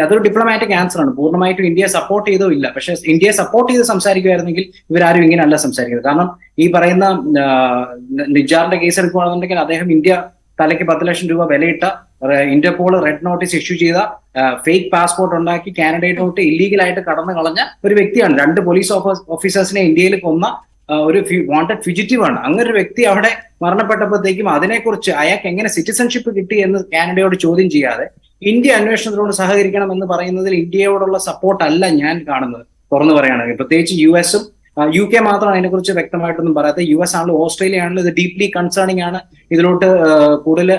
അതൊരു ഡിപ്ലോമാറ്റിക് ആൻസർ ആണ്. പൂർണ്ണമായിട്ടും ഇന്ത്യയെ സപ്പോർട്ട് ചെയ്തോ ഇല്ല. പക്ഷെ ഇന്ത്യയെ സപ്പോർട്ട് ചെയ്ത് സംസാരിക്കുമായിരുന്നെങ്കിൽ ഇവരാരും ഇങ്ങനെയല്ല സംസാരിക്കുന്നത്. കാരണം ഈ പറയുന്ന നിജാറിന്റെ കേസ് എടുക്കുകയാണെന്നുണ്ടെങ്കിൽ അദ്ദേഹം ഇന്ത്യ തലയ്ക്ക് 10 ലക്ഷം രൂപ വിലയിട്ട ഇന്റർപോൾ റെഡ് നോട്ടീസ് ഇഷ്യൂ ചെയ്ത ഫേക്ക് പാസ്പോർട്ട് ഉണ്ടാക്കി കാനഡയിലോട്ട് ഇല്ലീഗലായിട്ട് കടന്നു കളഞ്ഞ ഒരു വ്യക്തിയാണ്. 2 പോലീസ് ഓഫീസേഴ്സിനെ ഇന്ത്യയിൽ കൊന്ന ഒരു വാണ്ടഡ് ഫ്യൂജിറ്റീവ് ആണ്. അങ്ങനെ ഒരു വ്യക്തി അവിടെ മരണപ്പെട്ടപ്പോഴത്തേക്കും അതിനെക്കുറിച്ച് അയാൾക്ക് എങ്ങനെ സിറ്റിസൺഷിപ്പ് കിട്ടി എന്ന് കാനഡയോട് ചോദ്യം ചെയ്യാതെ ഇന്ത്യ അന്വേഷണത്തിനോട് സഹകരിക്കണം എന്ന് പറയുന്നതിൽ ഇന്ത്യയോടുള്ള സപ്പോർട്ട് അല്ല ഞാൻ കാണുന്നത്. തുറന്നു പറയുകയാണെങ്കിൽ പ്രത്യേകിച്ച് US-ഉം UK മാത്രമാണ് അതിനെക്കുറിച്ച് വ്യക്തമായിട്ടൊന്നും പറയാത്ത. US ആണെങ്കിലും ഓസ്ട്രേലിയ ആണെങ്കിലും ഇത് ഡീപ്ലി കൺസേണിംഗ് ആണ്, ഇതിലോട്ട് കൂടുതൽ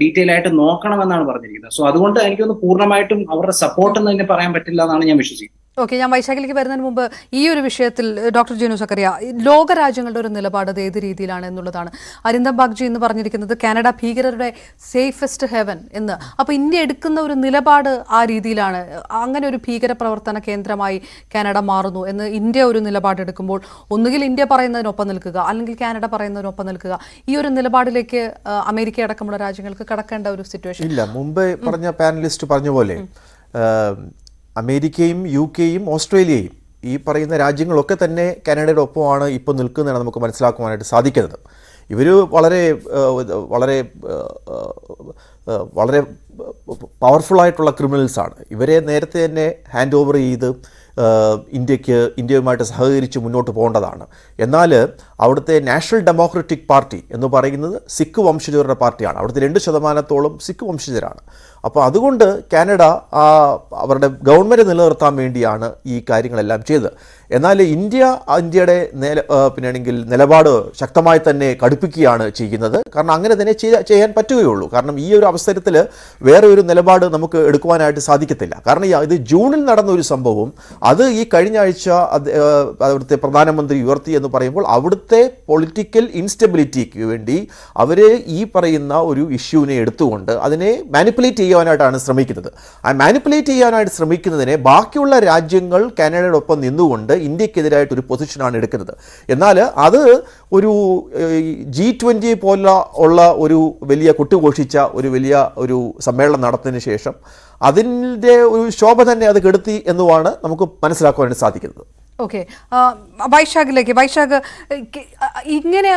ഡീറ്റെയിൽ ആയിട്ട് നോക്കണമെന്നാണ് പറഞ്ഞിരിക്കുന്നത്. സോ അതുകൊണ്ട് എനിക്കൊന്ന് പൂർണ്ണമായിട്ടും അവരുടെ സപ്പോർട്ട് എന്ന് തന്നെ പറയാൻ പറ്റില്ല എന്നാണ് ഞാൻ വിശ്വസിക്കുന്നത്. ഓക്കെ, ഞാൻ വൈശാഖിലേക്ക് വരുന്നതിന് മുമ്പ് ഈ ഒരു വിഷയത്തിൽ ഡോക്ടർ ജിനു സക്കറിയ, ലോകരാജ്യങ്ങളുടെ ഒരു നിലപാട് അത് ഏത് രീതിയിലാണ് എന്നുള്ളതാണ്. അരിന്ദം ബാഗ്ജി എന്ന് പറഞ്ഞിരിക്കുന്നത് കാനഡ ഭീകരരുടെ സേഫസ്റ്റ് ഹെവൻ എന്ന്. അപ്പോൾ ഇന്ത്യ എടുക്കുന്ന ഒരു നിലപാട് ആ രീതിയിലാണ്. അങ്ങനെ ഒരു ഭീകര പ്രവർത്തന കേന്ദ്രമായി കാനഡ മാറുന്നു എന്ന് ഇന്ത്യ ഒരു നിലപാടെടുക്കുമ്പോൾ ഒന്നുകിൽ ഇന്ത്യ പറയുന്നതിനൊപ്പം നിൽക്കുക, അല്ലെങ്കിൽ കാനഡ പറയുന്നതിനൊപ്പം നിൽക്കുക. ഈ ഒരു നിലപാടിലേക്ക് അമേരിക്ക അടക്കമുള്ള രാജ്യങ്ങൾക്ക് കടക്കേണ്ട ഒരു സിറ്റുവേഷൻ ഇല്ല. മുമ്പ് പറഞ്ഞ പാനലിസ്റ്റ് പറഞ്ഞ പോലെ അമേരിക്കയും UK-യും ഓസ്ട്രേലിയയും ഈ പറയുന്ന രാജ്യങ്ങളൊക്കെ തന്നെ കാനഡയുടെ ഒപ്പമാണ് ഇപ്പോൾ നിൽക്കുന്നതാണ് നമുക്ക് മനസ്സിലാക്കുവാനായിട്ട് സാധിക്കുന്നത്. ഇവർ വളരെ വളരെ വളരെ പവർഫുള്ളായിട്ടുള്ള ക്രിമിനൽസാണ്. ഇവരെ നേരത്തെ തന്നെ ഹാൻഡ് ഓവർ ചെയ്ത് ഇന്ത്യയുമായിട്ട് സഹകരിച്ച് മുന്നോട്ട് പോകേണ്ടതാണ്. എന്നാൽ അവിടുത്തെ നാഷണൽ ഡെമോക്രാറ്റിക് പാർട്ടി എന്ന് പറയുന്നത് സിഖ് വംശജരുടെ പാർട്ടിയാണ്. അവിടുത്തെ 2% സിഖ് വംശജരാണ്. അപ്പോൾ അതുകൊണ്ട് കാനഡ അവരുടെ ഗവൺമെൻറ് നിലനിർത്താൻ വേണ്ടിയാണ് ഈ കാര്യങ്ങളെല്ലാം ചെയ്തത്. എന്നാൽ ഇന്ത്യയുടെ പിന്നെയാണെങ്കിൽ നിലപാട് ശക്തമായി തന്നെ കടുപ്പിക്കുകയാണ് ചെയ്യുന്നത്. കാരണം അങ്ങനെ തന്നെ ചെയ്യാൻ പറ്റുകയുള്ളൂ. കാരണം ഈ ഒരു അവസരത്തിൽ വേറെ ഒരു നിലപാട് നമുക്ക് എടുക്കുവാനായിട്ട് സാധിക്കത്തില്ല. കാരണം ഇത് ജൂണിൽ നടന്ന ഒരു സംഭവം, അത് ഈ കഴിഞ്ഞ ആഴ്ച അവിടുത്തെ പ്രധാനമന്ത്രി ഉയർത്തി എന്ന് പറയുമ്പോൾ അവിടുത്തെ പൊളിറ്റിക്കൽ ഇൻസ്റ്റബിലിറ്റിക്ക് വേണ്ടി അവർ ഈ പറയുന്ന ഒരു ഇഷ്യൂവിനെ എടുത്തുകൊണ്ട് അതിനെ മാനിപ്പുലേറ്റ് ചെയ്യാനായിട്ടാണ് ശ്രമിക്കുന്നത്. ആ മാനിപ്പുലേറ്റ് ചെയ്യാനായിട്ട് ശ്രമിക്കുന്നതിനെ ബാക്കിയുള്ള രാജ്യങ്ങൾ കാനഡയോടൊപ്പം നിന്നുകൊണ്ട് ഇന്ത്യക്കെതിരായിട്ടൊരു പൊസിഷനാണ് എടുക്കുന്നത്. എന്നാൽ അത് ഒരു G20 പോലുള്ള ഒരു വലിയ കുട്ടുഘോഷിച്ച ഒരു വലിയ ഒരു സമ്മേളനം നടത്തിയതിന് ശേഷം അതിൻ്റെ ഒരു ശോഭ തന്നെ അത് കെടുത്തി എന്നുമാണ് നമുക്ക് മനസ്സിലാക്കുവാനായിട്ട് സാധിക്കുന്നത്. ഓക്കെ, വൈശാഖിലേക്ക്. വൈശാഖ്, ഇങ്ങനെ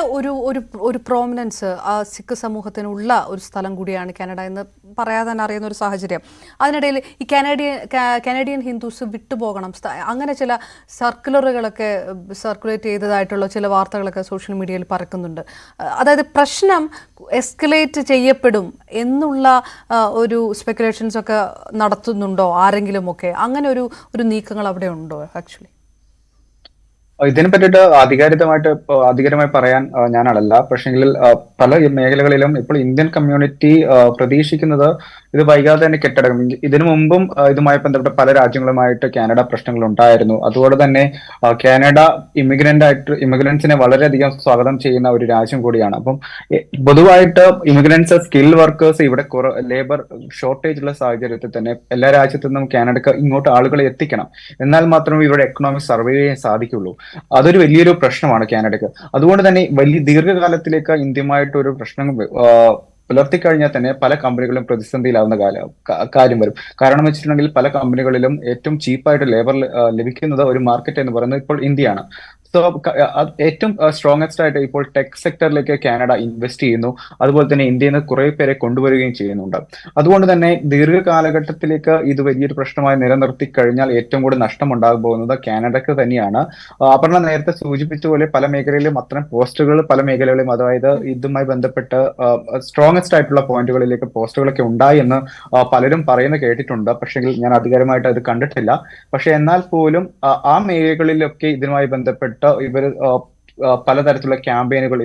ഒരു പ്രോമിനൻസ് സിഖ് സമൂഹത്തിനുള്ള ഒരു സ്ഥലം കൂടിയാണ് കാനഡ എന്ന് പറയാതെ തന്നെ അറിയുന്ന ഒരു സാഹചര്യം. അതിനിടയിൽ ഈ കാനഡിയൻ ഹിന്ദുസ് വിട്ടുപോകണം, അങ്ങനെ ചില സർക്കുലറുകളൊക്കെ സർക്കുലേറ്റ് ചെയ്തതായിട്ടുള്ള ചില വാർത്തകളൊക്കെ സോഷ്യൽ മീഡിയയിൽ പറക്കുന്നുണ്ട്. അതായത് പ്രശ്നം എസ്കലേറ്റ് ചെയ്യപ്പെടും എന്നുള്ള ഒരു സ്പെക്കുലേഷൻസ് ഒക്കെ നടത്തുന്നുണ്ടോ ആരെങ്കിലുമൊക്കെ? അങ്ങനെ ഒരു നീക്കങ്ങൾ അവിടെ ഉണ്ടോ ആക്ച്വലി? ഇതിനെ പറ്റിയിട്ട് ആധികാരികമായി പറയാൻ ഞാനല്ല. പക്ഷെങ്കിൽ പല മേഖലകളിലും ഇപ്പോൾ ഇന്ത്യൻ കമ്മ്യൂണിറ്റി പ്രതീക്ഷിക്കുന്നത് ഇത് വൈകാതെ തന്നെ കെട്ടടങ്ങും. ഇതിനു മുമ്പും ഇതുമായി ബന്ധപ്പെട്ട പല രാജ്യങ്ങളുമായിട്ട് കാനഡ പ്രശ്നങ്ങൾ ഉണ്ടായിരുന്നു. അതുകൊണ്ട് തന്നെ കാനഡ ഇമിഗ്രൻസിനെ വളരെയധികം സ്വാഗതം ചെയ്യുന്ന ഒരു രാജ്യം കൂടിയാണ്. അപ്പം പൊതുവായിട്ട് ഇമിഗ്രൻസ്, സ്കിൽ വർക്കേഴ്സ് ഇവിടെ ലേബർ ഷോർട്ടേജ് ഉള്ള സാഹചര്യത്തിൽ തന്നെ എല്ലാ രാജ്യത്തു നിന്നും കാനഡക്ക് ഇങ്ങോട്ട് ആളുകളെ എത്തിക്കണം. എന്നാൽ മാത്രമേ ഇവരുടെ എക്കണോമി സർവൈവ് ചെയ്യാൻ സാധിക്കുള്ളൂ. അതൊരു വലിയൊരു പ്രശ്നമാണ് കാനഡയ്ക്ക്. അതുകൊണ്ട് തന്നെ വലിയ ദീർഘകാലത്തിലേക്ക് ഇന്ത്യയുമായിട്ട് ഒരു പ്രശ്നം പുലർത്തിക്കഴിഞ്ഞാൽ തന്നെ പല കമ്പനികളും പ്രതിസന്ധിയിലാവുന്ന കാര്യം വരും. കാരണം വെച്ചിട്ടുണ്ടെങ്കിൽ പല കമ്പനികളിലും ഏറ്റവും ചീപ്പായിട്ട് ലേബർ ലഭിക്കുന്നത് ഒരു മാർക്കറ്റ് എന്ന് പറയുന്നത് ഇപ്പോൾ ഇന്ത്യയാണ്. സോ ഏറ്റവും സ്ട്രോങ്ങസ്റ്റ് ആയിട്ട് ഇപ്പോൾ ടെക് സെക്ടറിലേക്ക് കാനഡ ഇൻവെസ്റ്റ് ചെയ്യുന്നു. അതുപോലെ തന്നെ ഇന്ത്യയിൽ നിന്ന് കുറെ പേരെ കൊണ്ടുവരികയും ചെയ്യുന്നുണ്ട്. അതുകൊണ്ട് തന്നെ ദീർഘകാലഘട്ടത്തിലേക്ക് ഇത് വലിയൊരു പ്രശ്നമായി നിലനിർത്തി കഴിഞ്ഞാൽ ഏറ്റവും കൂടുതൽ നഷ്ടമുണ്ടാകാൻ പോകുന്നത് കാനഡക്ക് തന്നെയാണ്. അപർണ നേരത്തെ സൂചിപ്പിച്ച പോലെ പല മേഖലയിലും അത്തരം പോസ്റ്റുകൾ പല മേഖലകളിലും, അതായത് ഇതുമായി ബന്ധപ്പെട്ട് സ്ട്രോങ്ങസ്റ്റ് ആയിട്ടുള്ള പോയിന്റുകളിലേക്ക് പോസ്റ്റുകളൊക്കെ ഉണ്ടായി എന്ന് പലരും പറയുന്നത് കേട്ടിട്ടുണ്ട്. പക്ഷേ ഞാൻ അധികാരമായിട്ട് അത് കണ്ടിട്ടില്ല. പക്ഷെ എന്നാൽ പോലും ആ മേഖലകളിലൊക്കെ ഇതിനുമായി ബന്ധപ്പെട്ട് ഇവർ പലതരത്തിലുള്ള ക്യാമ്പയിനുകൾ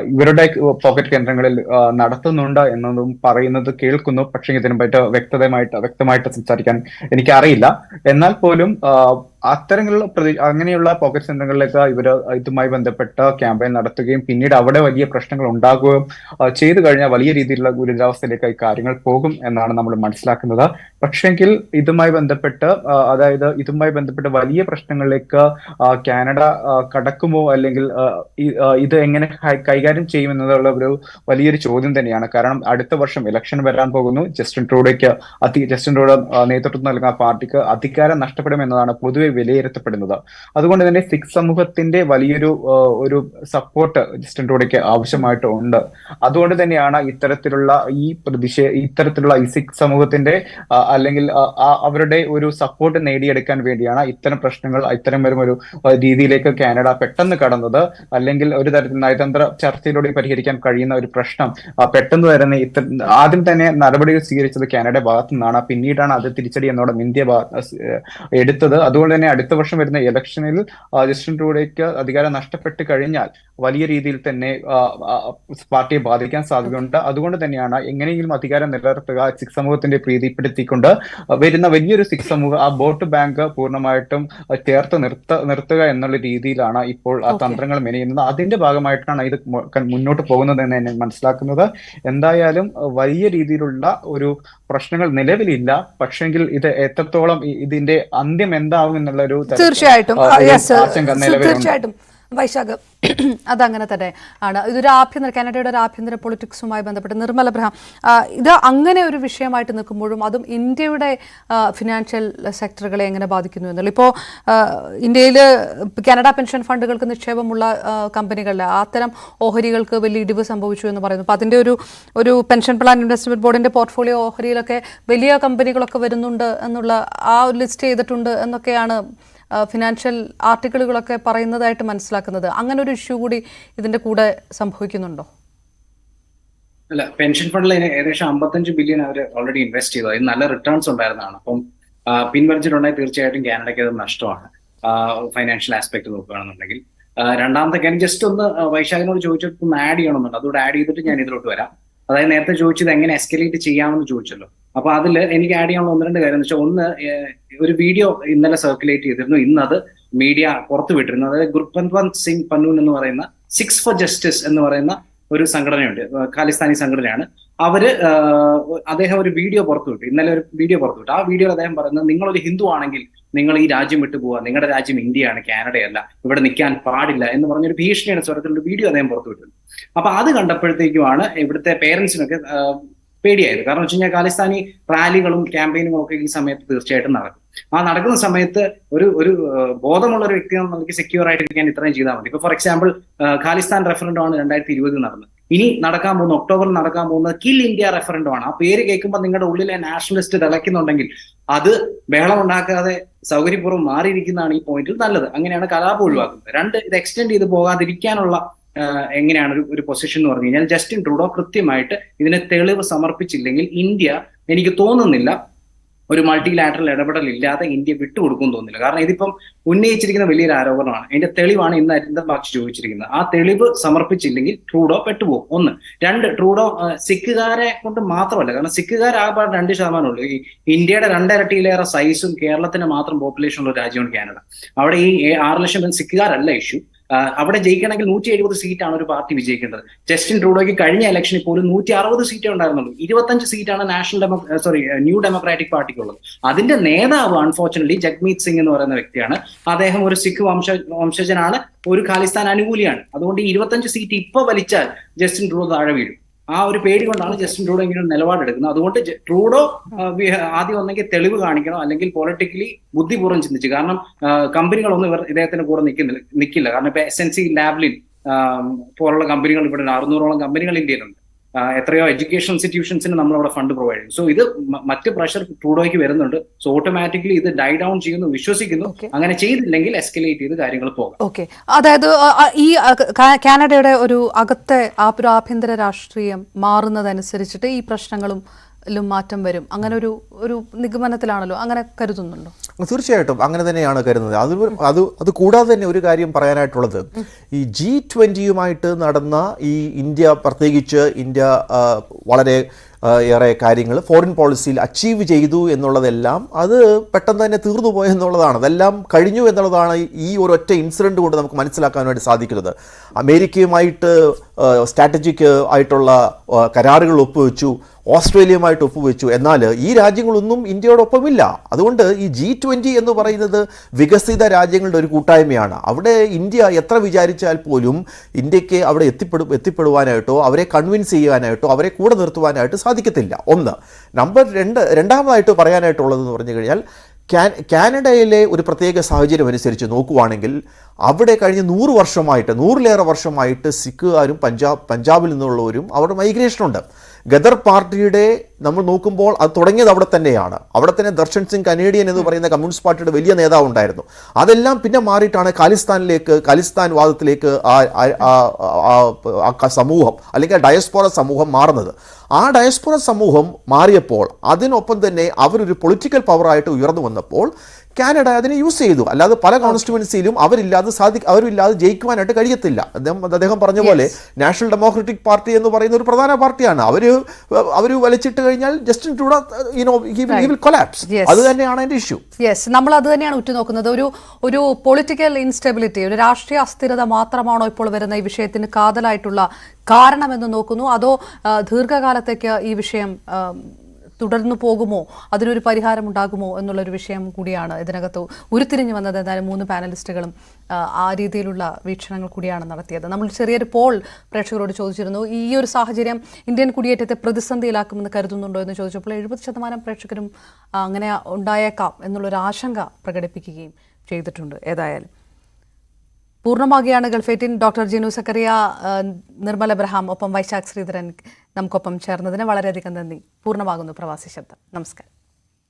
ഇവരുടെ പോക്കറ്റ് കേന്ദ്രങ്ങളിൽ നടത്തുന്നുണ്ട് എന്നതും പറയുന്നത് കേൾക്കുന്നു. പക്ഷെ ഇതിനെ പറ്റി വ്യക്തമായിട്ട് സംസാരിക്കാൻ എനിക്കറിയില്ല. എന്നാൽ പോലും അത്തരത്തിലുള്ള അങ്ങനെയുള്ള പോക്കറ്റ് സെന്ററുകളിലേക്ക് ഇവർ ഇതുമായി ബന്ധപ്പെട്ട ക്യാമ്പയിൻ നടത്തുകയും പിന്നീട് അവിടെ വലിയ പ്രശ്നങ്ങൾ ഉണ്ടാകുകയും ചെയ്തു കഴിഞ്ഞാൽ വലിയ രീതിയിലുള്ള ഗുരുതരാവസ്ഥയിലേക്ക് ഈ കാര്യങ്ങൾ പോകും എന്നാണ് നമ്മൾ മനസ്സിലാക്കുന്നത്. പക്ഷെങ്കിൽ ഇതുമായി ബന്ധപ്പെട്ട് വലിയ പ്രശ്നങ്ങളിലേക്ക് കാനഡ കടക്കുമോ, അല്ലെങ്കിൽ ഇത് എങ്ങനെ കൈകാര്യം ചെയ്യുമെന്നുള്ള ഒരു വലിയൊരു ചോദ്യം തന്നെയാണ്. കാരണം അടുത്ത വർഷം ഇലക്ഷൻ വരാൻ പോകുന്നു. ജസ്റ്റിൻ ട്രൂഡോ നേതൃത്വം നൽകുന്ന പാർട്ടിക്ക് അധികാരം നഷ്ടപ്പെടുമെന്നതാണ് പൊതുവെ വിലയിരുത്തപ്പെടുന്നത്. അതുകൊണ്ട് തന്നെ സിഖ് സമൂഹത്തിന്റെ ഒരു സപ്പോർട്ട് ജസ്റ്റിൻ ട്രൂഡോയ്ക്ക് ആവശ്യമായിട്ടുണ്ട്. അതുകൊണ്ട് തന്നെയാണ് ഇത്തരത്തിലുള്ള ഈ സിഖ് സമൂഹത്തിന്റെ അല്ലെങ്കിൽ അവരുടെ ഒരു സപ്പോർട്ട് നേടിയെടുക്കാൻ വേണ്ടിയാണ് ഇത്തരം ഒരു രീതിയിലേക്ക് കാനഡ പെട്ടെന്ന് കടന്നത്. അല്ലെങ്കിൽ ഒരു തരത്തിൽ നയതന്ത്ര ചർച്ചയിലൂടെ പരിഹരിക്കാൻ കഴിയുന്ന ഒരു പ്രശ്നം പെട്ടെന്ന് തന്നെ ആദ്യം തന്നെ നടപടികൾ സ്വീകരിച്ചത് കാനഡയുടെ ഭാഗത്തു നിന്നാണ്. പിന്നീടാണ് അത് തിരിച്ചടി എന്നോണം ഇന്ത്യ എടുത്തത്. അതുകൊണ്ട് തന്നെ അടുത്ത വർഷം വരുന്ന ഇലക്ഷനിൽ ജസ്റ്റിൻ ട്രൂഡോയ്ക്ക് അധികാരം നഷ്ടപ്പെട്ട് കഴിഞ്ഞാൽ വലിയ രീതിയിൽ തന്നെ പാർട്ടിയെ ബാധിക്കാൻ സാധ്യതയുണ്ട്. അതുകൊണ്ട് തന്നെയാണ് എങ്ങനെയെങ്കിലും അധികാരം നിലനിർത്തുക, സിഖ് സമൂഹത്തിന്റെ പ്രീതിപ്പെടുത്തിക്കൊണ്ട് വരുന്ന വലിയൊരു സിഖ് സമൂഹം ആ വോട്ട് ബാങ്ക് പൂർണ്ണമായിട്ടും ചേർത്ത് നിർത്തുക എന്നുള്ള രീതിയിലാണ് ഇപ്പോൾ ആ തന്ത്രങ്ങൾ മെനയുന്നത്. അതിന്റെ ഭാഗമായിട്ടാണ് ഇത് മുന്നോട്ട് പോകുന്നത് എന്ന് ഞാൻ മനസ്സിലാക്കുന്നത്. എന്തായാലും വലിയ രീതിയിലുള്ള ഒരു പ്രശ്നങ്ങൾ നിലവിലില്ല. പക്ഷെങ്കിൽ ഇത് എത്രത്തോളം ഇതിന്റെ അന്ത്യം എന്താവും എന്നുള്ള ഒരു തീർച്ചയായിട്ടും ആശങ്ക നിലവിലുണ്ട്. വൈശാഖ്, അതങ്ങനെ തന്നെ ആണ്. ഇതൊരു കാനഡയുടെ ഒരു ആഭ്യന്തര പൊളിറ്റിക്സുമായി ബന്ധപ്പെട്ട് നിർമ്മൽ എബ്രഹാം, ഇത് അങ്ങനെ ഒരു വിഷയമായിട്ട് നിൽക്കുമ്പോഴും അതും ഇന്ത്യയുടെ ഫിനാൻഷ്യൽ സെക്ടറുകളെ എങ്ങനെ ബാധിക്കുന്നു എന്നുള്ളത്. ഇപ്പോൾ ഇന്ത്യയിൽ കാനഡ പെൻഷൻ ഫണ്ടുകൾക്ക് നിക്ഷേപമുള്ള കമ്പനികളിൽ അത്തരം ഓഹരികൾക്ക് വലിയ ഇടിവ് സംഭവിച്ചു എന്ന് പറയുന്നു. അപ്പോൾ അതിൻ്റെ ഒരു പെൻഷൻ പ്ലാൻ ഇൻവെസ്റ്റ്മെന്റ് ബോർഡിന്റെ പോർട്ട്ഫോളിയോ ഓഹരിയിലൊക്കെ വലിയ കമ്പനികളൊക്കെ വരുന്നുണ്ട് എന്നുള്ള ആ ഒരു ലിസ്റ്റ് ചെയ്തിട്ടുണ്ട് എന്നൊക്കെയാണ് ഫിനാൻഷ്യൽ ആർട്ടിക്കിളുകളൊക്കെ പറയുന്നതായിട്ട് മനസ്സിലാക്കുന്നത്. അങ്ങനെ ഒരു ഇഷ്യൂ കൂടി ഇതിന്റെ കൂടെ സംഭവിക്കുന്നുണ്ടോ? അല്ല, പെൻഷൻ ഫണ്ടിൽ ഏകദേശം 55 ബില്യൺ അവർ ഓൾറെഡി ഇൻവെസ്റ്റ് ചെയ്തു. അതിന് നല്ല റിട്ടേൺസ് ഉണ്ടായിരുന്നതാണ്. അപ്പം പിൻവലിച്ചിട്ടുണ്ടെങ്കിൽ തീർച്ചയായിട്ടും കാനഡയ്ക്ക് അത് നഷ്ടമാണ് ഫൈനാൻഷ്യൽ ആസ്പെക്ട് നോക്കുകയാണെന്നുണ്ടെങ്കിൽ. രണ്ടാമത്തെ കാര്യം ജസ്റ്റ് ഒന്ന് വൈശാഖിനോട് ചോദിച്ചിട്ട് ഒന്ന് ആഡ് ചെയ്യണമെന്നുണ്ട്. അതുകൂടെ ആഡ് ചെയ്തിട്ട് ഞാൻ ഇതിലോട്ട് വരാം. അതായത് നേരത്തെ ചോദിച്ചത് എങ്ങനെ എസ്കലേറ്റ് ചെയ്യാമെന്ന് ചോദിച്ചല്ലോ. അപ്പൊ അതിൽ എനിക്ക് ആഡ് ചെയ്യാനുള്ള 1-2 കാര്യം എന്ന് വെച്ചാൽ, ഒന്ന്, ഒരു വീഡിയോ ഇന്നലെ സർക്കുലേറ്റ് ചെയ്തിരുന്നു, ഇന്ന് അത് മീഡിയ പുറത്തു വിട്ടിരുന്നു. അതായത് ഗുർപത്വന്ത് സിംഗ് പന്നൂൻ എന്ന് പറയുന്ന സിക്സ് ഫോർ ജസ്റ്റിസ് എന്ന് പറയുന്ന ഒരു സംഘടനയുണ്ട്, ഖാലിസ്ഥാനി സംഘടനയാണ്. അദ്ദേഹം ഒരു വീഡിയോ പുറത്തുവിട്ടു, ഇന്നലെ ഒരു വീഡിയോ പുറത്തുവിട്ടു. ആ വീഡിയോയിൽ അദ്ദേഹം പറയുന്നത്, നിങ്ങളൊരു ഹിന്ദു ആണെങ്കിൽ നിങ്ങൾ ഈ രാജ്യം വിട്ടു പോവുക, നിങ്ങളുടെ രാജ്യം ഇന്ത്യയാണ്, കാനഡയല്ല, ഇവിടെ നിൽക്കാൻ പാടില്ല എന്ന് പറഞ്ഞൊരു ഭീഷണിയുടെ സ്വരത്തിലുള്ള വീഡിയോ അദ്ദേഹം പുറത്തുവിട്ടു. അപ്പൊ അത് കണ്ടപ്പോഴത്തേക്കുമാണ് ഇവിടുത്തെ പേരൻസിനൊക്കെ പേടിയായത്. കാരണം വെച്ച് കഴിഞ്ഞാൽ ഖാലിസ്ഥാനി റാലികളും ക്യാമ്പയിനുകളും ഒക്കെ ഈ സമയത്ത് തീർച്ചയായിട്ടും നടക്കും. ആ നടക്കുന്ന സമയത്ത് ഒരു ബോധമുള്ള ഒരു വ്യക്തി നമുക്ക് സെക്യൂർ ആയിട്ടിരിക്കാൻ ഇത്രയും ചെയ്താൽ മതി. ഇപ്പൊ ഫോർ എക്സാമ്പിൾ ഖാലിസ്ഥാൻ റെഫറൻഡം ആണ് 2020 നടന്നത്. ഇനി നടക്കാൻ പോകുന്ന ഒക്ടോബറിൽ നടക്കാൻ പോകുന്നത് കിൽ ഇന്ത്യ റെഫറൻഡം ആണ്. ആ പേര് കേൾക്കുമ്പോൾ നിങ്ങളുടെ ഉള്ളിലെ നാഷണലിസ്റ്റ് തിളയ്ക്കുന്നുണ്ടെങ്കിൽ അത് ബഹളം ഉണ്ടാക്കാതെ സൗകര്യപൂർവ്വം മാറിയിരിക്കുന്നതാണ് ഈ പോയിന്റിൽ നല്ലത്. അങ്ങനെയാണ് കലാപം ഒഴിവാക്കുന്നത്. 2, ഇത് എക്സ്റ്റെൻഡ് ചെയ്ത് പോകാതിരിക്കാനുള്ള എങ്ങനെയാണ് ഒരു പൊസിഷൻ എന്ന് പറഞ്ഞു കഴിഞ്ഞാൽ, ജസ്റ്റിൻ ട്രൂഡോ കൃത്യമായിട്ട് ഇതിന് തെളിവ് സമർപ്പിച്ചില്ലെങ്കിൽ ഇന്ത്യ, എനിക്ക് തോന്നുന്നില്ല, ഒരു മൾട്ടിലാറ്ററൽ ഇടപെടൽ ഇല്ലാതെ ഇന്ത്യ വിട്ടുകൊടുക്കുമെന്ന് തോന്നുന്നില്ല. കാരണം ഇതിപ്പം ഉന്നയിച്ചിരിക്കുന്ന വലിയൊരു ആരോപണമാണ്. അതിന്റെ തെളിവാണ് ഇന്ന് അരിന്ദമാക്ഷി ചോദിച്ചിരിക്കുന്നത്. ആ തെളിവ് സമർപ്പിച്ചില്ലെങ്കിൽ ട്രൂഡോ പെട്ടുപോകും. 1. 2, ട്രൂഡോ സിഖുകാരെ കൊണ്ട് മാത്രമല്ല, കാരണം സിഖുകാരാകപ്പാട് 2% ഉള്ളൂ. ഈ ഇന്ത്യയുടെ 2 ഇരട്ടിയിലേറെ സൈസും കേരളത്തിന് മാത്രം പോപ്പുലേഷൻ ഉള്ള രാജ്യമാണ് കാനഡ. അവിടെ ഈ 6 ലക്ഷം സിഖുകാരല്ല ഇഷ്യൂ. അവിടെ ജയിക്കണമെങ്കിൽ 170 സീറ്റാണ് ഒരു പാർട്ടി വിജയിക്കേണ്ടത്. ജസ്റ്റിൻ ട്രൂഡോയ്ക്ക് കഴിഞ്ഞ ഇലക്ഷനിൽ പോലും 160 സീറ്റേ ഉണ്ടായിരുന്നുള്ളൂ. 25 സീറ്റാണ് ന്യൂ ഡെമോക്രാറ്റിക് പാർട്ടിക്കുള്ളത്. അതിന്റെ നേതാവ് അൺഫോർച്ചുനേറ്റ്ലി ജഗ്മീത് സിംഗ് എന്ന് പറയുന്ന വ്യക്തിയാണ്. അദ്ദേഹം ഒരു സിഖ് വംശജനാണ്, ഒരു ഖാലിസ്ഥാൻ അനുകൂലിയാണ്. അതുകൊണ്ട് ഈ 25 സീറ്റ് ഇപ്പൊ വലിച്ചാൽ ജസ്റ്റിൻ ട്രൂഡോ താഴെ വീഴും. ആ ഒരു പേടി കൊണ്ടാണ് ജസ്റ്റിൻ ട്രൂഡോ ഇങ്ങനെ നിലപാടെടുക്കുന്നത്. അതുകൊണ്ട് ട്രൂഡോ ആദ്യം ഒന്നെങ്കിൽ തെളിവ് കാണിക്കണം, അല്ലെങ്കിൽ പൊളിറ്റിക്കലി ബുദ്ധിപൂർവ്വം ചിന്തിച്ചു. കാരണം കമ്പനികളൊന്നും ഇദ്ദേഹത്തിന്റെ കൂടെ നിൽക്കില്ല. കാരണം ഇപ്പൊ SNC ലാബ്ലിൻ പോലുള്ള കമ്പനികൾ ഇവിടെ 600ഓളം കമ്പനികൾ ഇന്ത്യയിലുണ്ട്. എത്രയോ എഡ്യൂക്കേഷൻ ഇൻസ്റ്റിറ്റ്യൂഷൻസിന് നമ്മളവിടെ ഫണ്ട് പ്രൊവൈഡ് ചെയ്യും. സോ ഇത് മറ്റ് പ്രഷർ ട്രൂഡോയ്ക്ക് വരുന്നുണ്ട്. സോ ഓട്ടോമാറ്റിക്കലി ഇത് ഡൈ ഡൗൺ ചെയ്യുന്നു വിശ്വസിക്കുന്നു. അങ്ങനെ ചെയ്തില്ലെങ്കിൽ എസ്കലേറ്റ് ചെയ്ത് കാര്യങ്ങൾ പോകാം. ഓക്കെ, അതായത് ഈ കാനഡയുടെ ഒരു അകത്തെ ആഭ്യന്തര രാഷ്ട്രീയം മാറുന്നതനുസരിച്ചിട്ട് ഈ പ്രശ്നങ്ങളും മാറ്റം വരും, അങ്ങനെ ഒരു നിഗമനത്തിലാണല്ലോ, അങ്ങനെ കരുതുന്നുണ്ടോ? തീർച്ചയായിട്ടും അങ്ങനെ തന്നെയാണ് കരുതുന്നത്. അത് കൂടാതെ തന്നെ ഒരു കാര്യം പറയാനായിട്ടുള്ളത്, ഈ G20 നടന്ന ഈ ഇന്ത്യ, പ്രത്യേകിച്ച് ഇന്ത്യ വളരെ ഏറെ കാര്യങ്ങൾ ഫോറിൻ പോളിസിയിൽ അച്ചീവ് ചെയ്തു എന്നുള്ളതെല്ലാം അത് പെട്ടെന്ന് തന്നെ തീർന്നു പോയെന്നുള്ളതാണ്. അതെല്ലാം കഴിഞ്ഞു എന്നുള്ളതാണ് ഈ ഒരൊറ്റ ഇൻസിഡൻറ്റ് കൊണ്ട് നമുക്ക് മനസ്സിലാക്കാനായിട്ട് സാധിക്കുന്നത്. അമേരിക്കയുമായിട്ട് സ്ട്രാറ്റജിക് ആയിട്ടുള്ള കരാറുകൾ ഒപ്പുവെച്ചു, ഓസ്ട്രേലിയയുമായിട്ട് ഒപ്പുവെച്ചു. എന്നാൽ ഈ രാജ്യങ്ങളൊന്നും ഇന്ത്യയോടൊപ്പമില്ല. അതുകൊണ്ട് ഈ G20 എന്ന് പറയുന്നത് വികസിത രാജ്യങ്ങളുടെ ഒരു കൂട്ടായ്മയാണ്. അവിടെ ഇന്ത്യ എത്ര വിചാരിച്ചാൽ പോലും ഇന്ത്യക്ക് അവിടെ എത്തിപ്പെടുവാനായിട്ടോ അവരെ കൺവിൻസ് ചെയ്യാനായിട്ടോ അവരെ കൂടെ നിർത്തുവാനായിട്ട് സാധിക്കത്തില്ല. 1. നമ്പർ 2, രണ്ടാമതായിട്ട് പറയാനായിട്ടുള്ളതെന്ന് പറഞ്ഞു കഴിഞ്ഞാൽ, കാനഡയിലെ ഒരു പ്രത്യേക സാഹചര്യം അനുസരിച്ച് നോക്കുവാണെങ്കിൽ അവിടെ കഴിഞ്ഞ 100 വർഷമായിട്ട് 100-ലേറെ വർഷമായിട്ട് സിഖുകാരും പഞ്ചാബിൽ നിന്നുള്ളവരും അവിടെ മൈഗ്രേഷനുണ്ട്. ഗദർ പാർട്ടിയുടെ നമ്മൾ നോക്കുമ്പോൾ അത് തുടങ്ങിയത് അവിടെ തന്നെയാണ്. അവിടെ തന്നെ ദർശൻ സിംഗ് കനേഡിയൻ എന്ന് പറയുന്ന കമ്മ്യൂണിസ്റ്റ് പാർട്ടിയുടെ വലിയ നേതാവ് ഉണ്ടായിരുന്നു. അതെല്ലാം പിന്നെ മാറിയിട്ടാണ് ഖാലിസ്ഥാൻ വാദത്തിലേക്ക് ആ സമൂഹം അല്ലെങ്കിൽ ഡയസ്പോറ സമൂഹം മാറുന്നത്. ആ ഡയസ്പോറ സമൂഹം മാറിയപ്പോൾ അതിനൊപ്പം തന്നെ അവരൊരു പൊളിറ്റിക്കൽ പവറായിട്ട് ഉയർന്നു വന്നപ്പോൾ കാനഡ അതിനെ യൂസ് ചെയ്തു. അല്ലാതെ പല കോൺസ്റ്റിറ്റ്യുവൻസിയിലും അവരില്ലാതെ ജയിക്കുവാനായിട്ട് കഴിയത്തില്ല. അദ്ദേഹം പറഞ്ഞ പോലെ നാഷണൽ ഡെമോക്രാറ്റിക് പാർട്ടി എന്ന് പറയുന്ന ഒരു പ്രധാന പാർട്ടിയാണ്. അവർ വലിച്ചിട്ട് കഴിഞ്ഞാൽ Justin Trudeau he will collapse. അത് തന്നെയാണ് അതിന്റെ ഇഷ്യൂ. നമ്മൾ അത് തന്നെയാണ് ഉറ്റുനോക്കുന്നത്. ഒരു പൊളിറ്റിക്കൽ ഇൻസ്റ്റെബിലിറ്റി, ഒരു രാഷ്ട്രീയ അസ്ഥിരത മാത്രമാണോ ഇപ്പോൾ വരുന്ന ഈ വിഷയത്തിന് കാതലായിട്ടുള്ള കാരണമെന്ന് നോക്കുന്നു, അതോ ദീർഘകാലത്തേക്ക് ഈ വിഷയം തുടർന്നു പോകുമോ, അതിനൊരു പരിഹാരം ഉണ്ടാകുമോ എന്നുള്ളൊരു വിഷയം കൂടിയാണ് ഇതിനകത്ത് ഉരുത്തിരിഞ്ഞു വന്നത്. എന്തായാലും 3 പാനലിസ്റ്റുകളും ആ രീതിയിലുള്ള വീക്ഷണങ്ങൾ കൂടിയാണ് നടത്തിയത്. നമ്മൾ ചെറിയൊരു പോൾ പ്രേക്ഷകരോട് ചോദിച്ചിരുന്നു, ഈ ഒരു സാഹചര്യം ഇന്ത്യൻ കുടിയേറ്റത്തെ പ്രതിസന്ധിയിലാക്കുമെന്ന് കരുതുന്നുണ്ടോ എന്ന് ചോദിച്ചപ്പോൾ 70% പ്രേക്ഷകരും അങ്ങനെ ഉണ്ടായേക്കാം എന്നുള്ളൊരു ആശങ്ക പ്രകടിപ്പിക്കുകയും ചെയ്തിട്ടുണ്ട്. ഏതായാലും പൂർണ്ണമാകുകയാണ് ഗൾഫ് 18 ഡോക്ടർ ജിനു സക്കറിയ, നിർമ്മൽ എബ്രഹാം, ഒപ്പം വൈശാഖ് ശ്രീധരൻ നമുക്കൊപ്പം ചേർന്നതിന് വളരെയധികം നന്ദി. പൂർണ്ണമാകുന്നു പ്രവാസി ശബ്ദം. നമസ്കാരം.